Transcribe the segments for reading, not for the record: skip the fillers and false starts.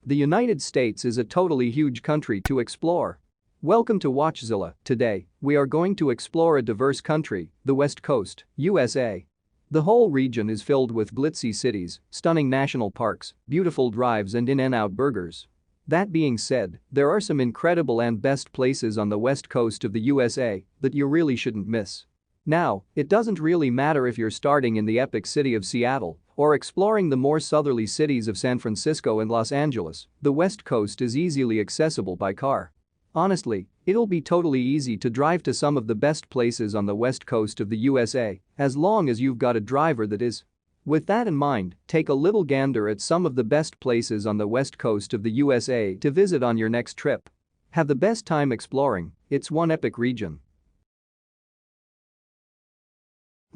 The United States is a totally huge country to explore. Welcome to WatchZilla. Today, we are going to explore a diverse country, the West Coast, USA. The whole region is filled with glitzy cities, stunning national parks, beautiful drives and in-and-out burgers. That being said, there are some incredible and best places on the west coast of the USA that you really shouldn't miss. Now, it doesn't really matter if you're starting in the epic city of Seattle or exploring the more southerly cities of San Francisco and Los Angeles, the West Coast is easily accessible by car. Honestly, it'll be totally easy to drive to some of the best places on the west coast of the USA, as long as you've got a driver that is. With that in mind, take a little gander at some of the best places on the west coast of the USA to visit on your next trip. Have the best time exploring, it's one epic region.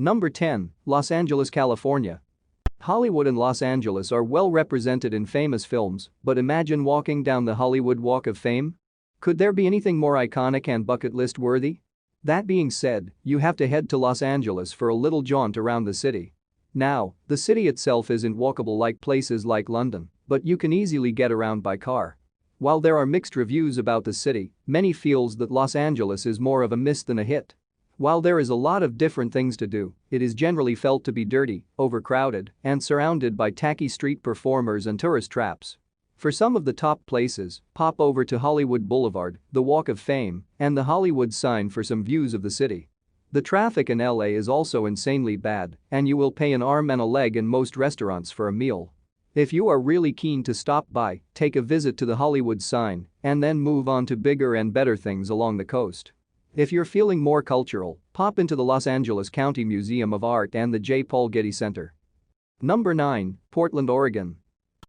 Number 10, Los Angeles, California. Hollywood and Los Angeles are well represented in famous films, but imagine walking down the Hollywood Walk of Fame? Could there be anything more iconic and bucket list worthy? That being said, you have to head to Los Angeles for a little jaunt around the city. Now, the city itself isn't walkable like places like London, but you can easily get around by car. While there are mixed reviews about the city, many feels that Los Angeles is more of a miss than a hit. While there is a lot of different things to do, it is generally felt to be dirty, overcrowded, and surrounded by tacky street performers and tourist traps. For some of the top places, pop over to Hollywood Boulevard, the Walk of Fame, and the Hollywood sign for some views of the city. The traffic in LA is also insanely bad, and you will pay an arm and a leg in most restaurants for a meal. If you are really keen to stop by, take a visit to the Hollywood sign, and then move on to bigger and better things along the coast. If you're feeling more cultural, pop into the Los Angeles County Museum of Art and the J. Paul Getty Center. Number 9, Portland, Oregon.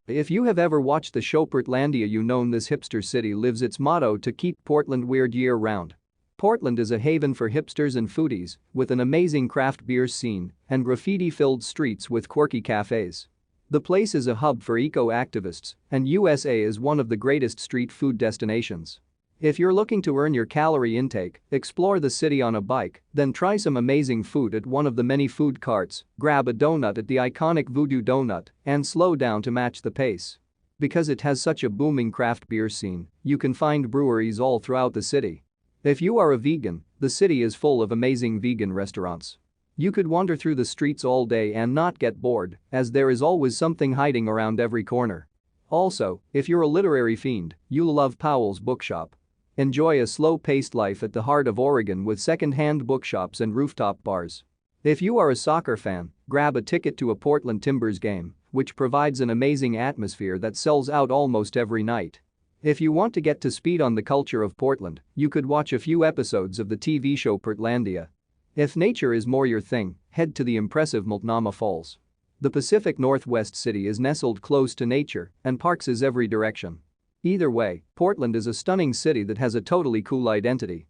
If you have ever watched the show Portlandia, you know this hipster city lives its motto to keep Portland weird year-round. Portland is a haven for hipsters and foodies, with an amazing craft beer scene and graffiti-filled streets with quirky cafes. The place is a hub for eco-activists, and USA is one of the greatest street food destinations. If you're looking to earn your calorie intake, explore the city on a bike, then try some amazing food at one of the many food carts, grab a donut at the iconic Voodoo Donut, and slow down to match the pace. Because it has such a booming craft beer scene, you can find breweries all throughout the city. If you are a vegan, the city is full of amazing vegan restaurants. You could wander through the streets all day and not get bored, as there is always something hiding around every corner. Also, if you're a literary fiend, you'll love Powell's Bookshop. Enjoy a slow-paced life at the heart of Oregon with second-hand bookshops and rooftop bars. If you are a soccer fan, grab a ticket to a Portland Timbers game, which provides an amazing atmosphere that sells out almost every night. If you want to get to speed on the culture of Portland, you could watch a few episodes of the TV show Portlandia. If nature is more your thing, head to the impressive Multnomah Falls. The Pacific Northwest city is nestled close to nature and parks is every direction. Either way, Portland is a stunning city that has a totally cool identity.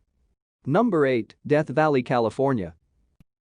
Number 8, Death Valley, California.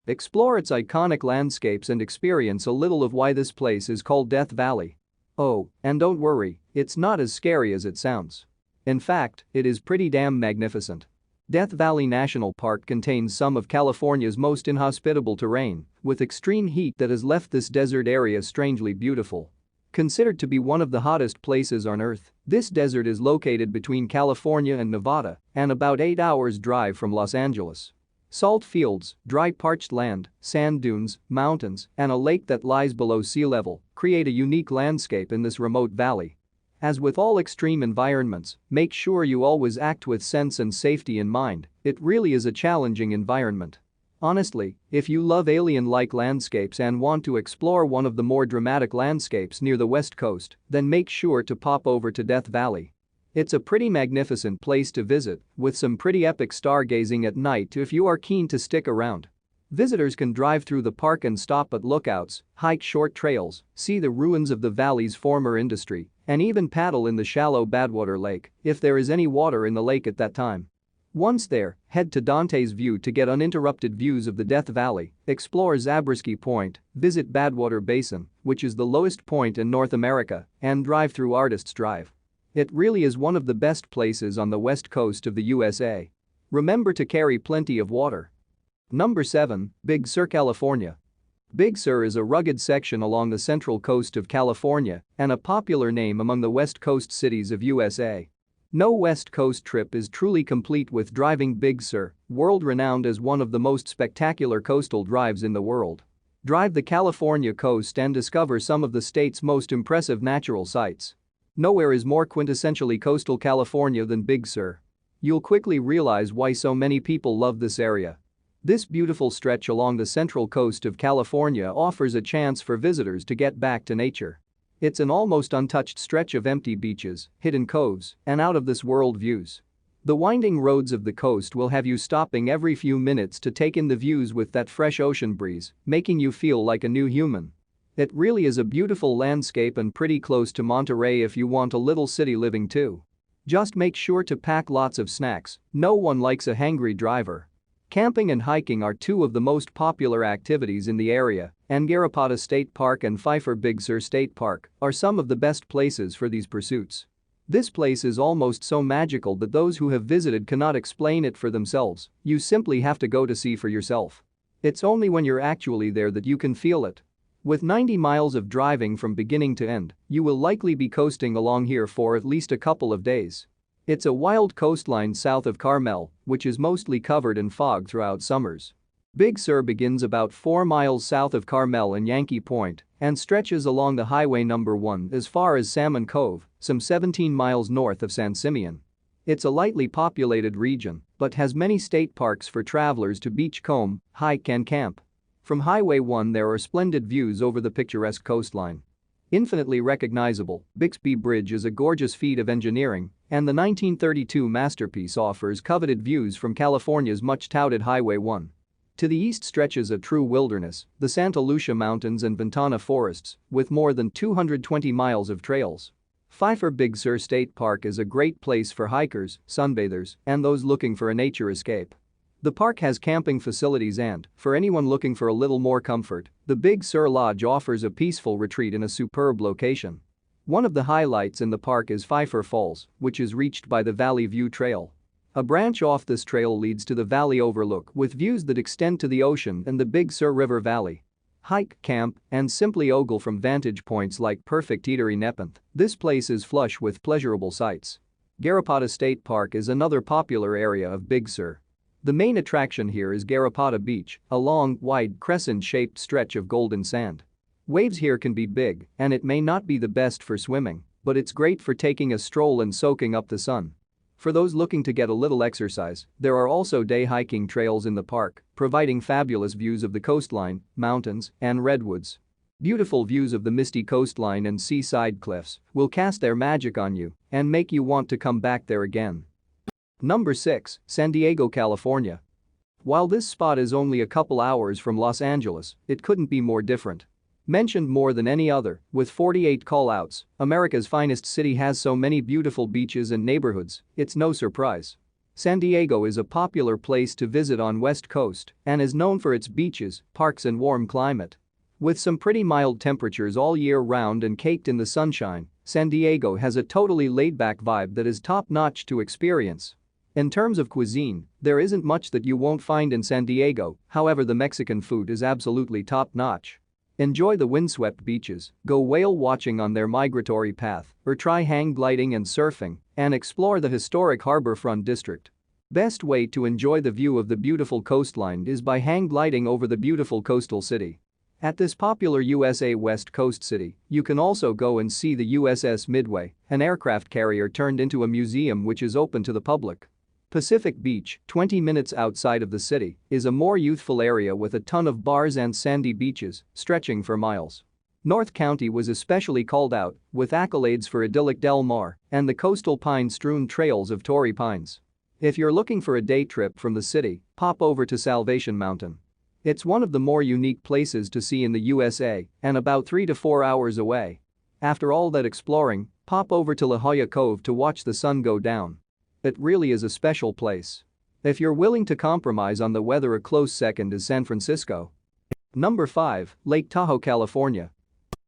Explore its iconic landscapes and experience a little of why this place is called Death Valley. Oh, and don't worry, it's not as scary as it sounds. In fact, it is pretty damn magnificent. Death Valley National Park contains some of California's most inhospitable terrain, with extreme heat that has left this desert area strangely beautiful. Considered to be one of the hottest places on Earth, this desert is located between California and Nevada and about 8 hours drive from Los Angeles. Salt fields, dry parched land, sand dunes, mountains, and a lake that lies below sea level create a unique landscape in this remote valley. As with all extreme environments, make sure you always act with sense and safety in mind, it really is a challenging environment. Honestly, if you love alien-like landscapes and want to explore one of the more dramatic landscapes near the west coast, then make sure to pop over to Death Valley. It's a pretty magnificent place to visit, with some pretty epic stargazing at night if you are keen to stick around. Visitors can drive through the park and stop at lookouts, hike short trails, see the ruins of the valley's former industry, and even paddle in the shallow Badwater Lake if there is any water in the lake at that time. Once there, head to Dante's View to get uninterrupted views of the Death Valley, explore Zabriskie Point, visit Badwater Basin, which is the lowest point in North America, and drive through Artists Drive. It really is one of the best places on the west coast of the USA. Remember to carry plenty of water. Number 7, Big Sur, California. Big Sur is a rugged section along the central coast of California and a popular name among the West Coast cities of USA. No West Coast trip is truly complete with driving Big Sur, world-renowned as one of the most spectacular coastal drives in the world. Drive the California coast and discover some of the state's most impressive natural sights. Nowhere is more quintessentially coastal California than Big Sur. You'll quickly realize why so many people love this area. This beautiful stretch along the central coast of California offers a chance for visitors to get back to nature. It's an almost untouched stretch of empty beaches, hidden coves, and out-of-this-world views. The winding roads of the coast will have you stopping every few minutes to take in the views with that fresh ocean breeze, making you feel like a new human. It really is a beautiful landscape and pretty close to Monterey if you want a little city living too. Just make sure to pack lots of snacks, no one likes a hangry driver. Camping and hiking are two of the most popular activities in the area, and Garrapatta State Park and Pfeiffer Big Sur State Park are some of the best places for these pursuits. This place is almost so magical that those who have visited cannot explain it for themselves, you simply have to go to see for yourself. It's only when you're actually there that you can feel it. With 90 miles of driving from beginning to end, you will likely be coasting along here for at least a couple of days. It's a wild coastline south of Carmel, which is mostly covered in fog throughout summers. Big Sur begins about 4 miles south of Carmel in Yankee Point and stretches along the Highway No. 1 as far as Salmon Cove, some 17 miles north of San Simeon. It's a lightly populated region, but has many state parks for travelers to beachcomb, hike and camp. From Highway 1 there are splendid views over the picturesque coastline. Infinitely recognizable, Bixby Bridge is a gorgeous feat of engineering, and the 1932 masterpiece offers coveted views from California's much-touted Highway 1. To the east stretches a true wilderness, the Santa Lucia Mountains and Ventana forests, with more than 220 miles of trails. Pfeiffer Big Sur State Park is a great place for hikers, sunbathers, and those looking for a nature escape. The park has camping facilities and, for anyone looking for a little more comfort, the Big Sur Lodge offers a peaceful retreat in a superb location. One of the highlights in the park is Pfeiffer Falls, which is reached by the Valley View Trail. A branch off this trail leads to the valley overlook with views that extend to the ocean and the Big Sur River Valley. Hike, camp, and simply ogle from vantage points like Perfect Eatery Nepenthe. This place is flush with pleasurable sights. Garrapatta State Park is another popular area of Big Sur. The main attraction here is Garrapatta Beach, a long, wide, crescent-shaped stretch of golden sand. Waves here can be big, and it may not be the best for swimming, but it's great for taking a stroll and soaking up the sun. For those looking to get a little exercise, there are also day hiking trails in the park, providing fabulous views of the coastline, mountains, and redwoods. Beautiful views of the misty coastline and seaside cliffs will cast their magic on you and make you want to come back there again. Number 6, San Diego, California. While this spot is only a couple hours from Los Angeles, it couldn't be more different. Mentioned more than any other, with 48 call-outs, America's finest city has so many beautiful beaches and neighborhoods, it's no surprise. San Diego is a popular place to visit on West Coast and is known for its beaches, parks and warm climate. With some pretty mild temperatures all year round and caked in the sunshine, San Diego has a totally laid-back vibe that is top-notch to experience. In terms of cuisine, there isn't much that you won't find in San Diego, however the Mexican food is absolutely top-notch. Enjoy the windswept beaches, go whale watching on their migratory path, or try hang gliding and surfing, and explore the historic Harborfront district. Best way to enjoy the view of the beautiful coastline is by hang gliding over the beautiful coastal city. At this popular USA West Coast city, you can also go and see the USS Midway, an aircraft carrier turned into a museum which is open to the public. Pacific Beach, 20 minutes outside of the city, is a more youthful area with a ton of bars and sandy beaches, stretching for miles. North County was especially called out, with accolades for idyllic Del Mar and the coastal pine-strewn trails of Torrey Pines. If you're looking for a day trip from the city, pop over to Salvation Mountain. It's one of the more unique places to see in the USA and about 3 to 4 hours away. After all that exploring, pop over to La Jolla Cove to watch the sun go down. It really is a special place. If you're willing to compromise on the weather, a close second is San Francisco. Number 5, Lake Tahoe, California.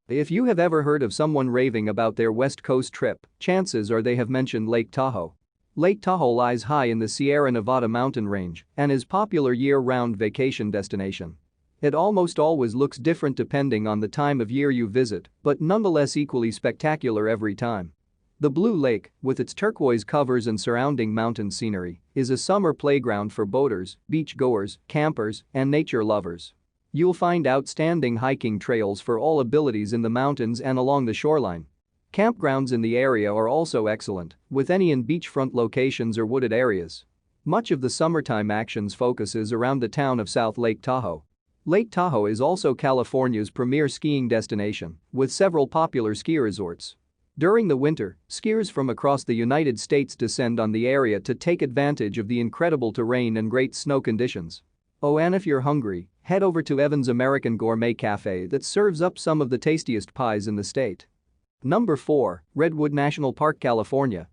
If you have ever heard of someone raving about their West Coast trip, chances are they have mentioned Lake Tahoe. Lake Tahoe lies high in the Sierra Nevada mountain range and is a popular year-round vacation destination. It almost always looks different depending on the time of year you visit, but nonetheless equally spectacular every time. The Blue Lake, with its turquoise covers and surrounding mountain scenery, is a summer playground for boaters, beach-goers, campers, and nature lovers. You'll find outstanding hiking trails for all abilities in the mountains and along the shoreline. Campgrounds in the area are also excellent, with any in beachfront locations or wooded areas. Much of the summertime actions focuses around the town of South Lake Tahoe. Lake Tahoe is also California's premier skiing destination, with several popular ski resorts. During the winter, skiers from across the United States descend on the area to take advantage of the incredible terrain and great snow conditions. Oh, and if you're hungry, head over to Evan's American Gourmet Cafe that serves up some of the tastiest pies in the state. Number 4, Redwood National Park, California.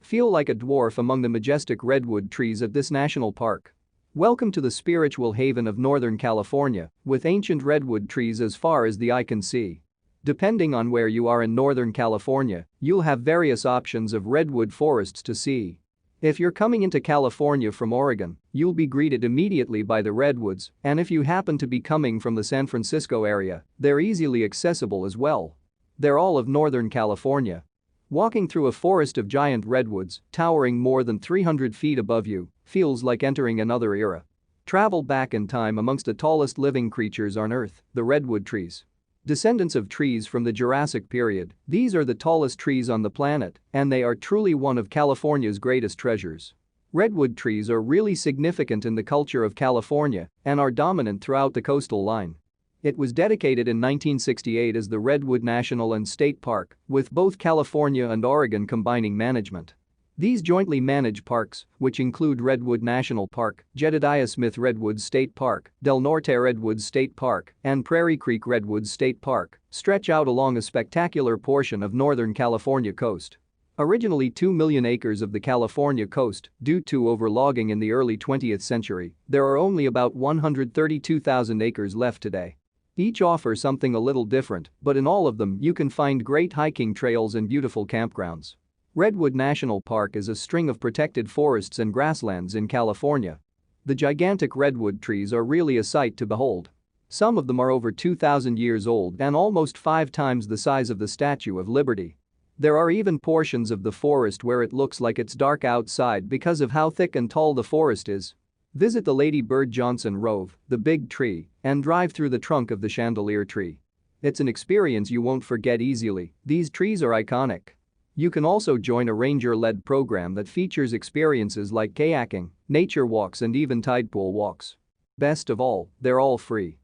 Feel like a dwarf among the majestic redwood trees of this national park. Welcome to the spiritual haven of Northern California, with ancient redwood trees as far as the eye can see. Depending on where you are in Northern California, you'll have various options of redwood forests to see. If you're coming into California from Oregon, you'll be greeted immediately by the redwoods, and if you happen to be coming from the San Francisco area, they're easily accessible as well. They're all of Northern California. Walking through a forest of giant redwoods, towering more than 300 feet above you, feels like entering another era. Travel back in time amongst the tallest living creatures on Earth, the redwood trees. Descendants of trees from the Jurassic period, these are the tallest trees on the planet, and they are truly one of California's greatest treasures. Redwood trees are really significant in the culture of California and are dominant throughout the coastal line. It was dedicated in 1968 as the Redwood National and State Park, with both California and Oregon combining management. These jointly managed parks, which include Redwood National Park, Jedediah Smith Redwoods State Park, Del Norte Redwoods State Park, and Prairie Creek Redwoods State Park, stretch out along a spectacular portion of Northern California coast. Originally 2 million acres of the California coast, due to overlogging in the early 20th century, there are only about 132,000 acres left today. Each offers something a little different, but in all of them you can find great hiking trails and beautiful campgrounds. Redwood National Park is a string of protected forests and grasslands in California. The gigantic redwood trees are really a sight to behold. Some of them are over 2,000 years old and almost 5 times the size of the Statue of Liberty. There are even portions of the forest where it looks like it's dark outside because of how thick and tall the forest is. Visit the Lady Bird Johnson Rove, the big tree, and drive through the trunk of the chandelier tree. It's an experience you won't forget easily. These trees are iconic. You can also join a ranger-led program that features experiences like kayaking, nature walks and even tide pool walks. Best of all, they're all free.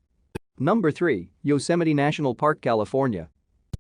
Number 3, Yosemite National Park, California.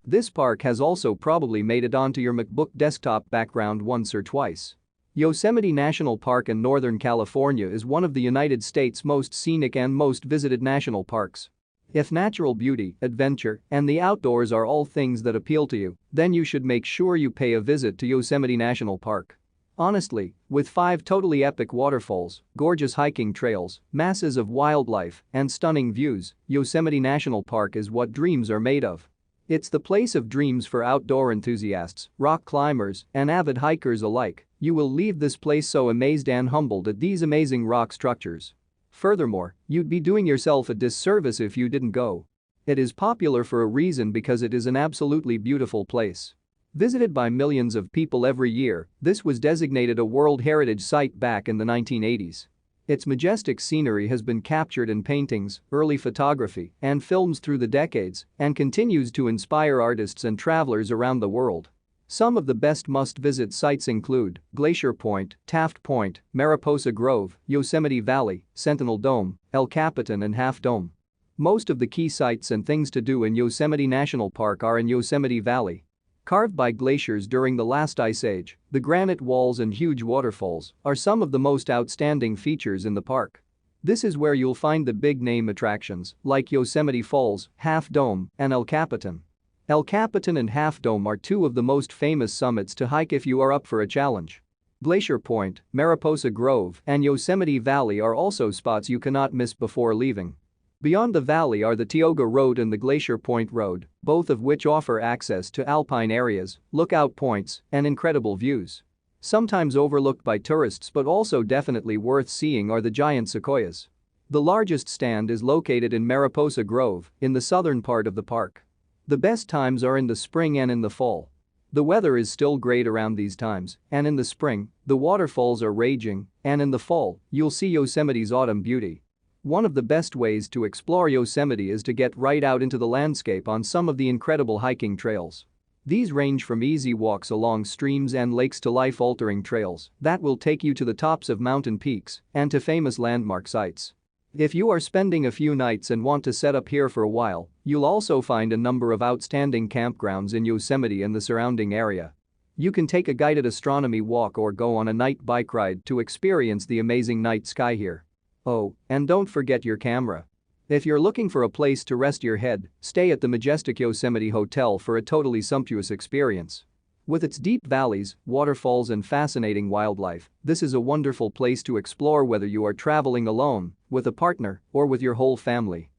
This park has also probably made it onto your MacBook desktop background once or twice. Yosemite National Park in Northern California is one of the United States' most scenic and most visited national parks. If natural beauty, adventure, and the outdoors are all things that appeal to you, then you should make sure you pay a visit to Yosemite National Park. Honestly, with 5 totally epic waterfalls, gorgeous hiking trails, masses of wildlife, and stunning views, Yosemite National Park is what dreams are made of. It's the place of dreams for outdoor enthusiasts, rock climbers, and avid hikers alike. You will leave this place so amazed and humbled at these amazing rock structures. Furthermore, you'd be doing yourself a disservice if you didn't go. It is popular for a reason because it is an absolutely beautiful place. Visited by millions of people every year, this was designated a World Heritage Site back in the 1980s. Its majestic scenery has been captured in paintings, early photography, and films through the decades and continues to inspire artists and travelers around the world. Some of the best must-visit sites include Glacier Point, Taft Point, Mariposa Grove, Yosemite Valley, Sentinel Dome, El Capitan and Half Dome. Most of the key sites and things to do in Yosemite National Park are in Yosemite Valley. Carved by glaciers during the last ice age, the granite walls and huge waterfalls are some of the most outstanding features in the park. This is where you'll find the big-name attractions like Yosemite Falls, Half Dome, and El Capitan. El Capitan and Half Dome are 2 of the most famous summits to hike if you are up for a challenge. Glacier Point, Mariposa Grove, and Yosemite Valley are also spots you cannot miss before leaving. Beyond the valley are the Tioga Road and the Glacier Point Road, both of which offer access to alpine areas, lookout points, and incredible views. Sometimes overlooked by tourists but also definitely worth seeing are the giant sequoias. The largest stand is located in Mariposa Grove, in the southern part of the park. The best times are in the spring and in the fall. The weather is still great around these times, and in the spring, the waterfalls are raging, and in the fall, you'll see Yosemite's autumn beauty. One of the best ways to explore Yosemite is to get right out into the landscape on some of the incredible hiking trails. These range from easy walks along streams and lakes to life-altering trails that will take you to the tops of mountain peaks and to famous landmark sites. If you are spending a few nights and want to set up here for a while, you'll also find a number of outstanding campgrounds in Yosemite and the surrounding area. You can take a guided astronomy walk or go on a night bike ride to experience the amazing night sky here. Oh, and don't forget your camera. If you're looking for a place to rest your head, stay at the majestic Yosemite Hotel for a totally sumptuous experience. With its deep valleys, waterfalls and fascinating wildlife, this is a wonderful place to explore whether you are traveling alone, with a partner, or with your whole family.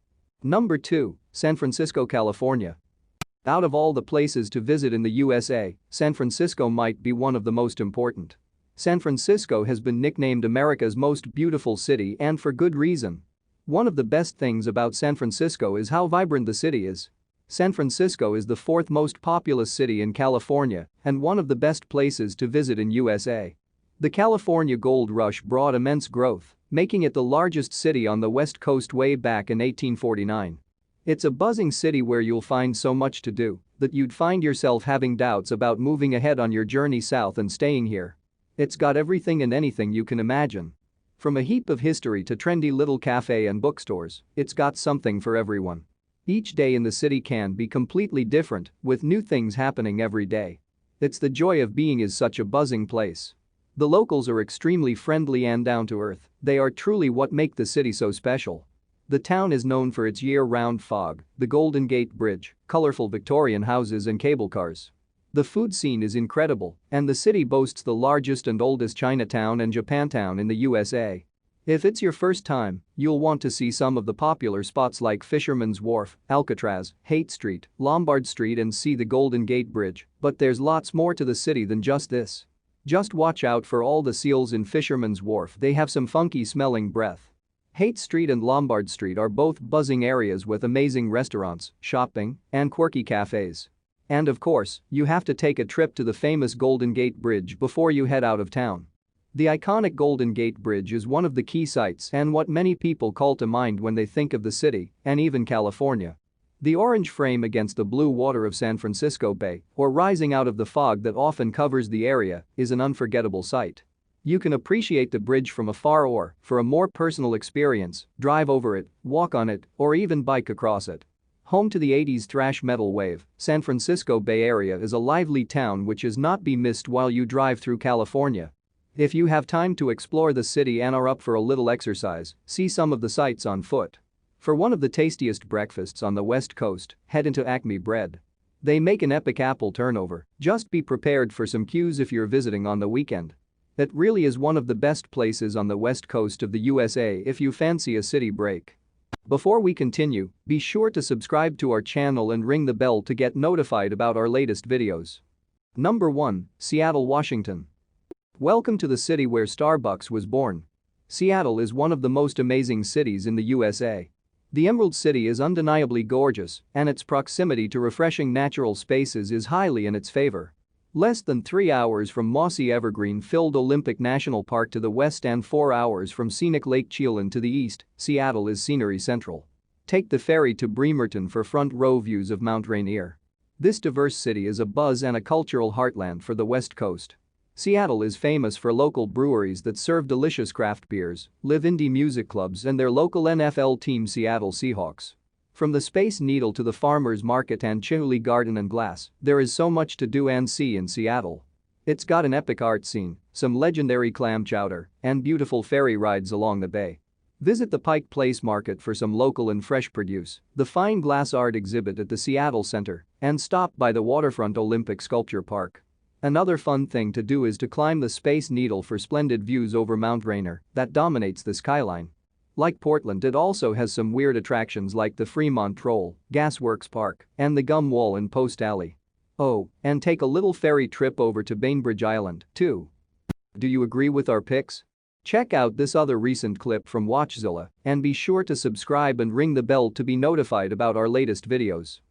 Number 2, San Francisco, California. Out of all the places to visit in the USA, San Francisco might be one of the most important. San Francisco has been nicknamed America's most beautiful city, and for good reason. One of the best things about San Francisco is how vibrant the city is. San Francisco is the fourth most populous city in California and one of the best places to visit in USA. The California Gold Rush brought immense growth, making it the largest city on the West Coast way back in 1849. It's a buzzing city where you'll find so much to do that you'd find yourself having doubts about moving ahead on your journey south and staying here. It's got everything and anything you can imagine. From a heap of history to trendy little cafe and bookstores, it's got something for everyone. Each day in the city can be completely different, with new things happening every day. It's the joy of being is such a buzzing place. The locals are extremely friendly and down to earth. They are truly what make the city so special. The town is known for its year-round fog, the Golden Gate Bridge, colorful Victorian houses and cable cars. The food scene is incredible, and the city boasts the largest and oldest Chinatown and Japantown in the USA. If it's your first time, you'll want to see some of the popular spots like Fisherman's Wharf, Alcatraz, Haight Street, Lombard Street and see the Golden Gate Bridge, but there's lots more to the city than just this. Just watch out for all the seals in Fisherman's Wharf, they have some funky smelling breath. Haight Street and Lombard Street are both buzzing areas with amazing restaurants, shopping, and quirky cafes. And of course, you have to take a trip to the famous Golden Gate Bridge before you head out of town. The iconic Golden Gate Bridge is one of the key sights and what many people call to mind when they think of the city, and even California. The orange frame against the blue water of San Francisco Bay, or rising out of the fog that often covers the area, is an unforgettable sight. You can appreciate the bridge from afar or, for a more personal experience, drive over it, walk on it, or even bike across it. Home to the 80s thrash metal wave, San Francisco Bay Area is a lively town which is not be missed while you drive through California. If you have time to explore the city and are up for a little exercise, see some of the sights on foot. For one of the tastiest breakfasts on the West Coast, head into Acme Bread. They make an epic apple turnover, just be prepared for some queues if you're visiting on the weekend. It really is one of the best places on the West Coast of the USA if you fancy a city break. Before we continue, be sure to subscribe to our channel and ring the bell to get notified about our latest videos. Number 1, Seattle, Washington. Welcome to the city where Starbucks was born. Seattle is one of the most amazing cities in the USA. The Emerald City is undeniably gorgeous, and its proximity to refreshing natural spaces is highly in its favor. Less than 3 hours from mossy evergreen-filled Olympic National Park to the west and 4 hours from scenic Lake Chelan to the east, Seattle is scenery central. Take the ferry to Bremerton for front-row views of Mount Rainier. This diverse city is a buzz and a cultural heartland for the West Coast. Seattle is famous for local breweries that serve delicious craft beers, live indie music clubs and their local NFL team Seattle Seahawks. From the Space Needle to the Farmers Market and Chihuly Garden and Glass, there is so much to do and see in Seattle. It's got an epic art scene, some legendary clam chowder, and beautiful ferry rides along the bay. Visit the Pike Place Market for some local and fresh produce, the fine glass art exhibit at the Seattle Center, and stop by the waterfront Olympic Sculpture Park. Another fun thing to do is to climb the Space Needle for splendid views over Mount Rainier that dominates the skyline. Like Portland, it also has some weird attractions like the Fremont Roll, Gasworks Park, and the Gum Wall in Post Alley. Oh, and take a little ferry trip over to Bainbridge Island, too. Do you agree with our picks? Check out this other recent clip from WatchZilla and be sure to subscribe and ring the bell to be notified about our latest videos.